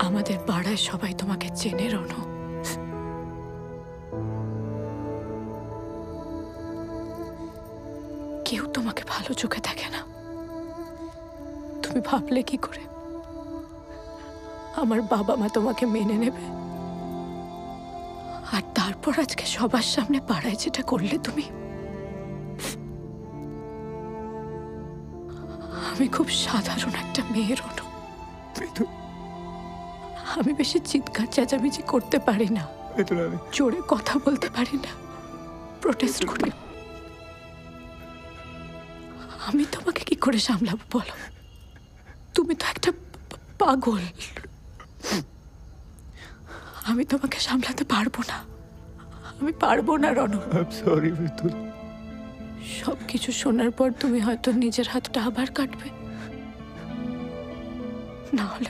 আমাদের পাড়ায় সবাই তোমাকে চেনে রনু। কেউ তোমাকে ভালো চোখে দেখে না। তুমি ভাবলে কি করে আমার বাবা মা তোমাকে মেনে নেবে? আর তারপর আজকে সবার সামনে পাড়ায় যেটা করলে তুমি। আমি খুব সাধারণ একটা মেয়ে রনু। আমি বেশি চিৎকার চেঁচামেচি করতে পারি না, জোরে কথা বলতে পারি না, প্রোটেস্ট করি। আমি তোমাকে কি করে সামলাবো বলো? তুমি তো একটা পাগল। আমি তোমাকে সামলাতে পারবো না। আমি পারবো না রনু। সরি মিতুল। সবকিছু শোনার পর তুমি হয়তো নিজের হাতটা আবার কাটবে, না হলে